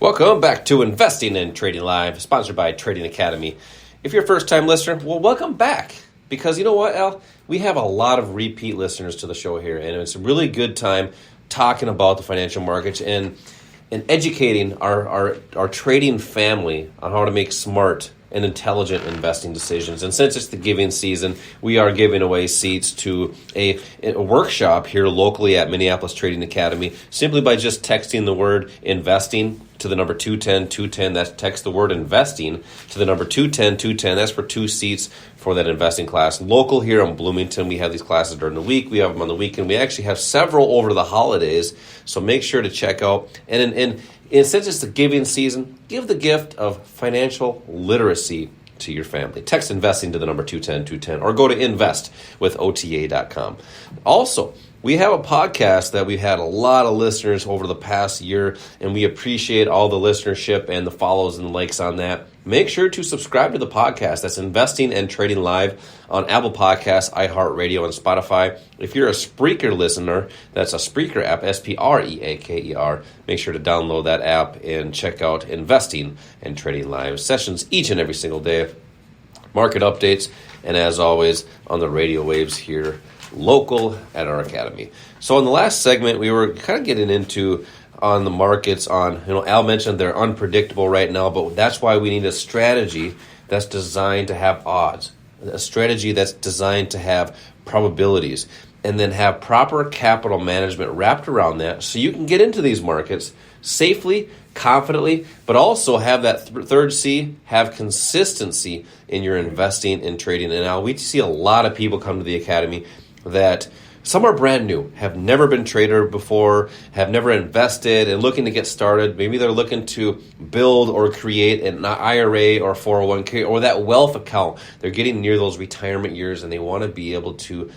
Welcome back to Investing and Trading Live, sponsored by Trading Academy. If you're a first-time listener, well, welcome back. Because you know what, Al? We have a lot of repeat listeners to the show here, and it's a really good time talking about the financial markets and educating our trading family on how to make smart and intelligent investing decisions. And since it's the giving season, we are giving away seats to a workshop here locally at Minneapolis Trading Academy simply by just texting the word investing to the number 210-210. That's text the word investing to the number 210-210. That's for 2 seats for that investing class. Local here in Bloomington, we have these classes during the week. We have them on the weekend. We actually have several over the holidays, so make sure to check out. And since it's the giving season, give the gift of financial literacy to your family. Text investing to the number 210-210 or go to investwithota.com. Also, we have a podcast that we've had a lot of listeners over the past year, and we appreciate all the listenership and the follows and likes on that. Make sure to subscribe to the podcast. That's Investing and Trading Live on Apple Podcasts, iHeartRadio, and Spotify. If you're a Spreaker listener, that's a Spreaker app, Spreaker. Make sure to download that app and check out Investing and Trading Live sessions each and every single day. Market updates, and as always, on the radio waves here local at our academy. So in the last segment, we were kind of getting into on the markets Al mentioned they're unpredictable right now, but that's why we need a strategy that's designed to have odds, a strategy that's designed to have probabilities, and then have proper capital management wrapped around that so you can get into these markets safely, confidently, but also have that third C, have consistency in your investing and trading. And now we see a lot of people come to the academy that some are brand new, have never been trader before, have never invested and looking to get started. Maybe they're looking to build or create an IRA or 401k or that wealth account. They're getting near those retirement years and they want to be able to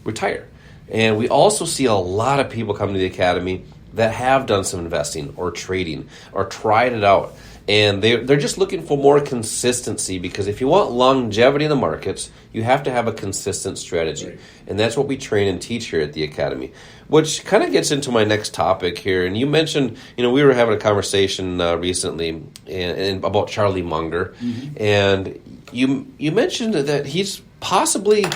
retire. And we also see a lot of people come to the academy that have done some investing or trading or tried it out. And they're just looking for more consistency, because if you want longevity in the markets, you have to have a consistent strategy. Right. And that's what we train and teach here at the Academy, which kind of gets into my next topic here. And you mentioned, we were having a conversation recently and about Charlie Munger. Mm-hmm. And you mentioned that he's possibly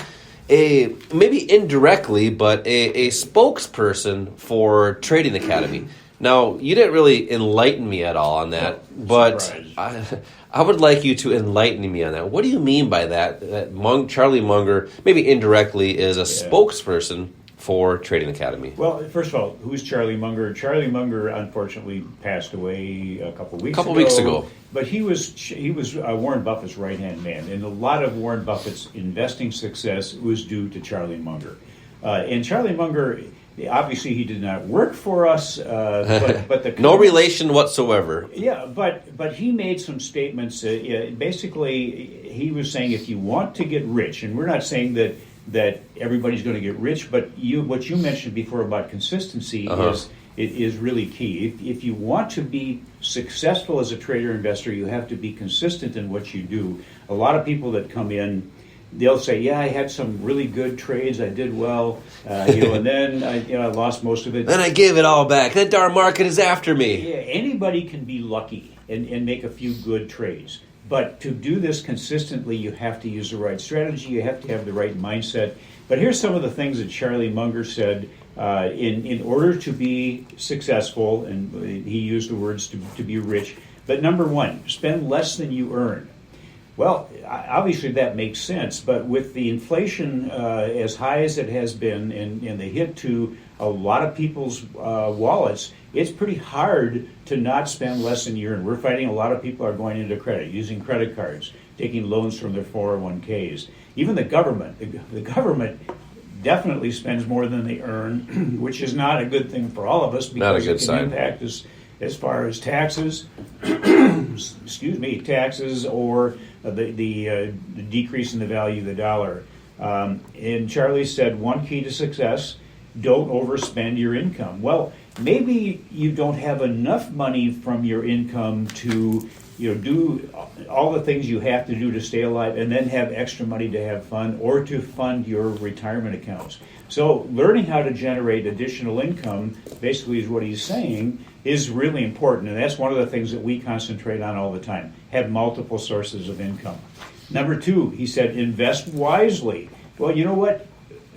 maybe indirectly, but a spokesperson for Trading Academy. Now, you didn't really enlighten me at all on that, but I would like you to enlighten me on that. What do you mean by that? Charlie Munger, maybe indirectly, is a spokesperson for Trading Academy. Well, first of all, who's Charlie Munger? Charlie Munger, unfortunately, passed away a couple weeks ago. But he was Warren Buffett's right-hand man, and a lot of Warren Buffett's investing success was due to Charlie Munger. And Charlie Munger, obviously, he did not work for us, but the no relation whatsoever. Yeah, but he made some statements. Basically, he was saying if you want to get rich, and we're not saying that everybody's going to get rich, but what you mentioned before about consistency is really key. If you want to be successful as a trader investor, you have to be consistent in what you do. A lot of people that come in, they'll say, "Yeah, I had some really good trades. I did well, and then I lost most of it. Then I gave it all back. That darn market is after me." Yeah, anybody can be lucky and make a few good trades, but to do this consistently, you have to use the right strategy. You have to have the right mindset. But here's some of the things that Charlie Munger said in order to be successful, and he used the words to be rich. But number one, spend less than you earn. Well, obviously that makes sense, but with the inflation as high as it has been and the hit to a lot of people's wallets, it's pretty hard to not spend less than you earn. We're finding a lot of people are going into credit, using credit cards, taking loans from their 401ks. Even the government definitely spends more than they earn, which is not a good thing for all of us because it can impact us as far as taxes, taxes or the decrease in the value of the dollar. And Charlie said, one key to success, don't overspend your income. Well, maybe you don't have enough money from your income to do all the things you have to do to stay alive and then have extra money to have fun or to fund your retirement accounts. So learning how to generate additional income basically is what he's saying. is really important, and that's one of the things that we concentrate on all the time. Have multiple sources of income. Number 2, he said, invest wisely. Well, you know what?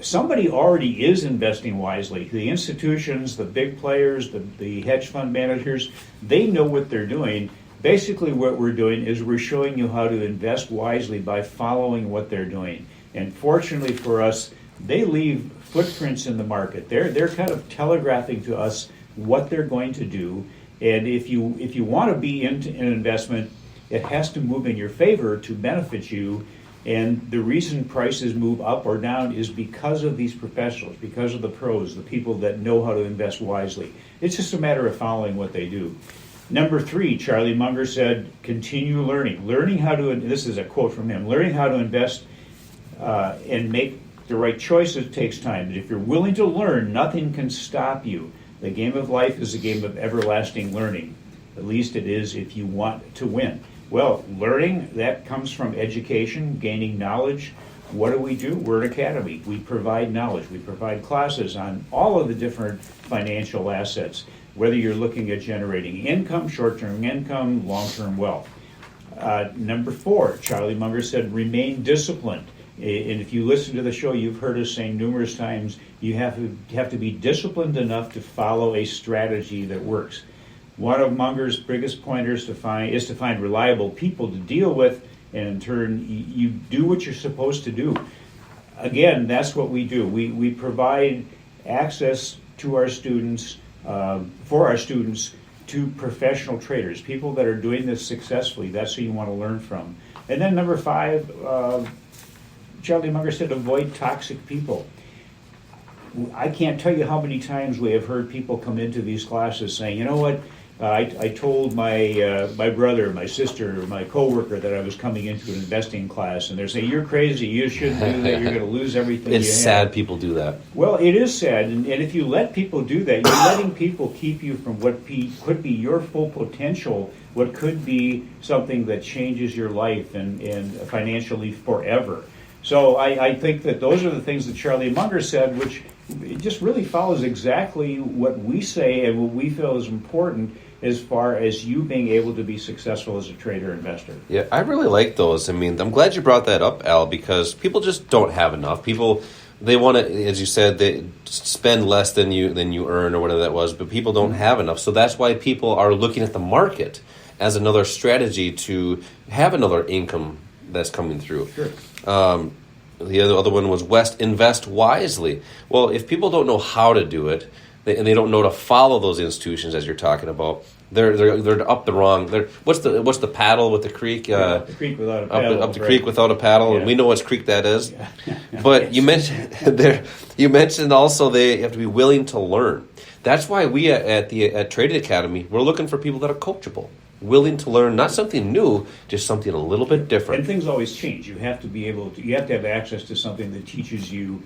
Somebody already is investing wisely. The institutions, the big players, the hedge fund managers, they know what they're doing. Basically, what we're doing is we're showing you how to invest wisely by following what they're doing. And fortunately for us, they leave footprints in the market. They're kind of telegraphing to us what they're going to do. And if you want to be into an investment, it has to move in your favor to benefit you. And the reason prices move up or down is because of these professionals, because of the pros, the people that know how to invest wisely. It's just a matter of following what they do. Number 3, Charlie Munger said, continue learning. Learning how to, this is a quote from him, learning how to invest and make the right choices takes time. But if you're willing to learn, nothing can stop you. The game of life is a game of everlasting learning. At least it is if you want to win. Well, learning, that comes from education, gaining knowledge. What do? We're an academy. We provide knowledge. We provide classes on all of the different financial assets, whether you're looking at generating income, short-term income, long-term wealth. Number 4, Charlie Munger said, remain disciplined. And if you listen to the show, you've heard us say numerous times, you have to be disciplined enough to follow a strategy that works. One of Munger's biggest pointers is to find reliable people to deal with, and in turn, you do what you're supposed to do. Again, that's what we do. We provide access to our students, for our students, to professional traders, people that are doing this successfully. That's who you want to learn from. And then number 5, Charlie Munger said, avoid toxic people. I can't tell you how many times we have heard people come into these classes saying, you know what, I told my brother, my sister, my coworker that I was coming into an investing class, and they're saying, you're crazy, you shouldn't do that, you're going to lose everything It's you have. sad people do that. Well, it is sad, and if you let people do that, you're letting people keep you from what could be your full potential, what could be something that changes your life and financially forever. So I think that those are the things that Charlie Munger said, which it just really follows exactly what we say and what we feel is important as far as you being able to be successful as a trader investor. Yeah, I really like those. I mean, I'm glad you brought that up, Al, because people just don't have enough. People, they want to, as you said, they spend less than you earn or whatever that was, but people don't have enough. So that's why people are looking at the market as another strategy to have another income that's coming through. Sure. The other one was invest wisely. Well, if people don't know how to do it, and they don't know to follow those institutions as you're talking about, they're up the wrong. What's the paddle with the creek? The creek without a paddle. Up the creek without a paddle, Yeah. and we know what creek that is. Yeah. But you mentioned there. You mentioned also they have to be willing to learn. That's why we at Trading Academy, we're looking for people that are coachable, willing to learn, not something new, just something a little bit different. And things always change. You have to be able to. You have to have access to something that teaches you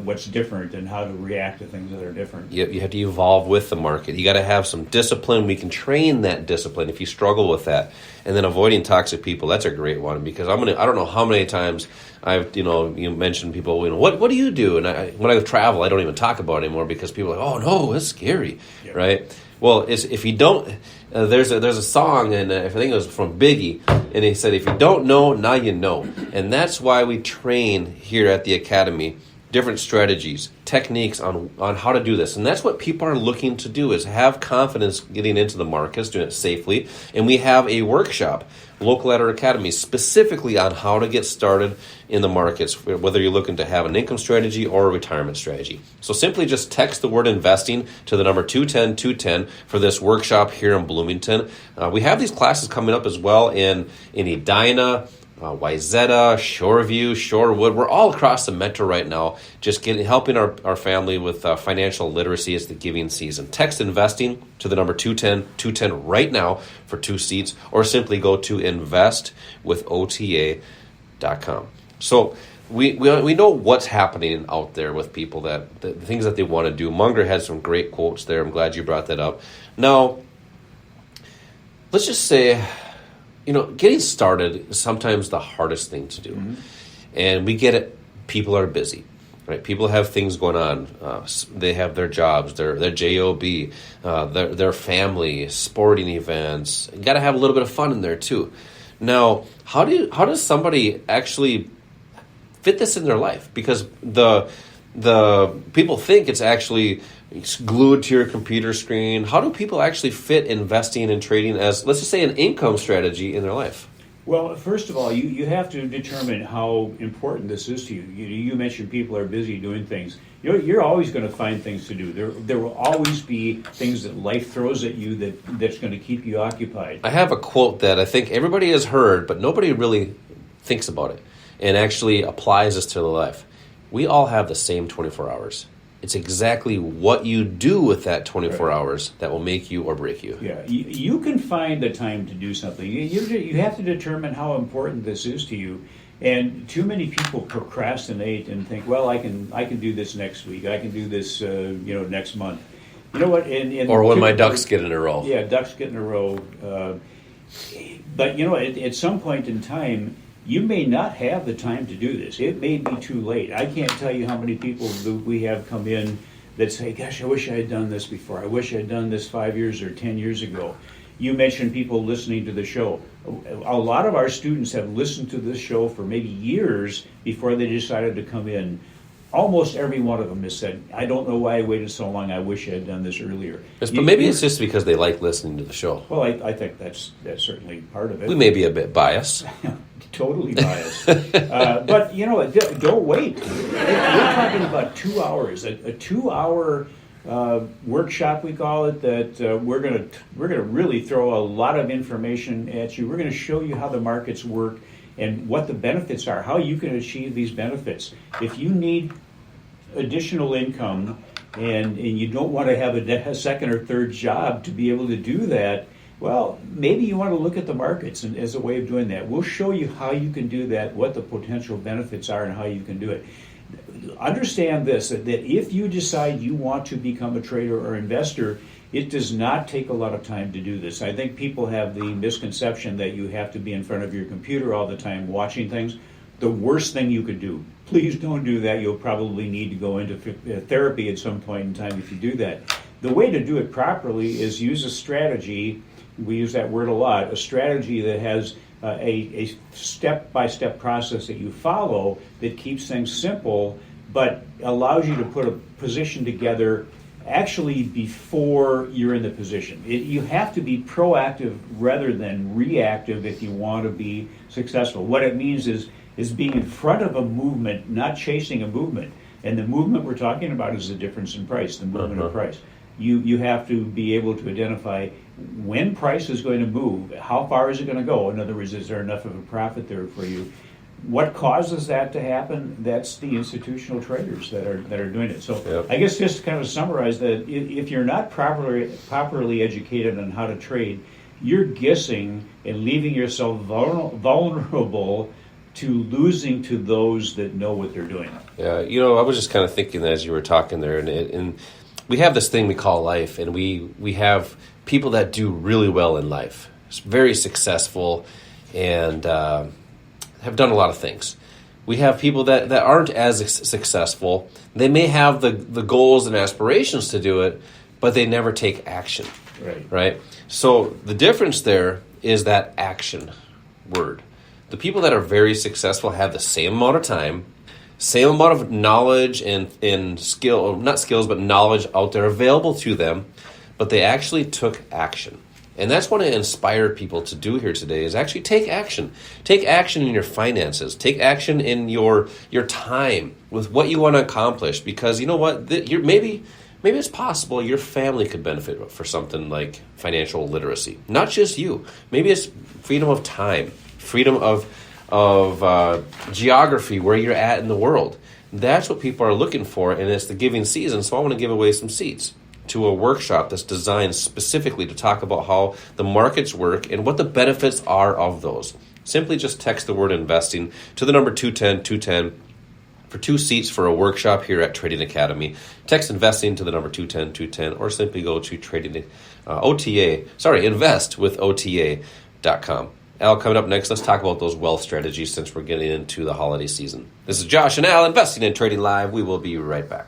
what's different and how to react to things that are different. You have to evolve with the market. You got to have some discipline. We can train that discipline if you struggle with that. And then avoiding toxic people, that's a great one, because I don't know how many times I've, you mentioned people, what do you do? And when I travel, I don't even talk about it anymore because people are like, oh no, it's scary, Yep. right? Well, if you don't, there's a song, and I think it was from Biggie, and he said, if you don't know, now you know. And that's why we train here at the Academy different strategies, techniques on how to do this. And that's what people are looking to do, is have confidence getting into the markets, doing it safely. And we have a workshop, local at our academy, specifically on how to get started in the markets, whether you're looking to have an income strategy or a retirement strategy. So simply just text the word investing to the number 210-210 for this workshop here in Bloomington. We have these classes coming up as well in Edina, Wayzata, Shoreview, Shorewood. We're all across the metro right now, just helping our family with financial literacy as the giving season. Text investing to the number 210-210 right now for 2 seats, or simply go to investwithota.com. So we know what's happening out there with people, the things that they want to do. Munger had some great quotes there. I'm glad you brought that up. Now, let's just say, getting started is sometimes the hardest thing to do. Mm-hmm. And we get it. People are busy. right? People have things going on. They have their jobs, their job, their family, sporting events. You got to have a little bit of fun in there too. Now, how does somebody actually fit this in their life? Because the people think it's actually glued to your computer screen. How do people actually fit investing and trading as, let's just say, an income strategy in their life? Well, first of all, you have to determine how important this is to you. You mentioned people are busy doing things. You're always going to find things to do. There will always be things that life throws at you that's going to keep you occupied. I have a quote that I think everybody has heard, but nobody really thinks about it and actually applies this to their life. We all have the same 24 hours. It's exactly what you do with that 24 hours that will make you or break you. Yeah, you can find the time to do something. You have to determine how important this is to you. And too many people procrastinate and think, well, I can do this next week. I can do this, next month. You know what? Or when my ducks get in a row. Yeah, ducks get in a row. But at some point in time, you may not have the time to do this. It may be too late. I can't tell you how many people we have come in that say, gosh, I wish I had done this before. I wish I had done this 5 years or 10 years ago. You mentioned people listening to the show. A lot of our students have listened to this show for maybe years before they decided to come in. Almost every one of them has said, I don't know why I waited so long. I wish I had done this earlier. But maybe it's just because they like listening to the show. Well, I think that's certainly part of it. We may be a bit biased. Totally biased. But, don't wait. We're talking about 2 hours, a 2-hour workshop, we call it, that we're going to really throw a lot of information at you. We're going to show you how the markets work and what the benefits are, how you can achieve these benefits. If you need additional income and you don't want to have a second or third job to be able to do that, well, maybe you want to look at the markets as a way of doing that. We'll show you how you can do that, what the potential benefits are, and how you can do it. Understand this, that if you decide you want to become a trader or investor, it does not take a lot of time to do this. I think people have the misconception that you have to be in front of your computer all the time watching things. The worst thing you could do. Please don't do that. You'll probably need to go into therapy at some point in time if you do that. The way to do it properly is use a strategy. We use that word a lot, a strategy that has a step-by-step process that you follow that keeps things simple, but allows you to put a position together actually before you're in the position. You have to be proactive rather than reactive if you want to be successful. What it means is being in front of a movement, not chasing a movement. And the movement we're talking about is the difference in price, the movement of price. You have to be able to identify when price is going to move, how far is it going to go? In other words, is there enough of a profit there for you? What causes that to happen? That's the institutional traders that are doing it. So yep. I guess just to kind of summarize that, if you're not properly educated on how to trade, you're guessing and leaving yourself vulnerable to losing to those that know what they're doing. Yeah, I was just kind of thinking that as you were talking there, and we have this thing we call life, and we have people that do really well in life. It's very successful and have done a lot of things. We have people that aren't as successful. They may have the goals and aspirations to do it, but they never take action. Right? So the difference there is that action word. The people that are very successful have the same amount of time, same amount of knowledge and skill, not skills, but knowledge out there available to them, but they actually took action. And that's what I inspire people to do here today is actually take action. Take action in your finances. Take action in your time with what you want to accomplish. Because you know what? Maybe it's possible your family could benefit for something like financial literacy. Not just you. Maybe it's freedom of time, freedom of geography, where you're at in the world. That's what people are looking for, and it's the giving season. So I want to give away some seats to a workshop that's designed specifically to talk about how the markets work and what the benefits are of those. Simply just text the word investing to the number 210-210 for 2 seats for a workshop here at Trading Academy. Text investing to the number 210-210 or simply go to investwithota.com. Al, coming up next, let's talk about those wealth strategies since we're getting into the holiday season. This is Josh and Al, Investing and Trading Live. We will be right back.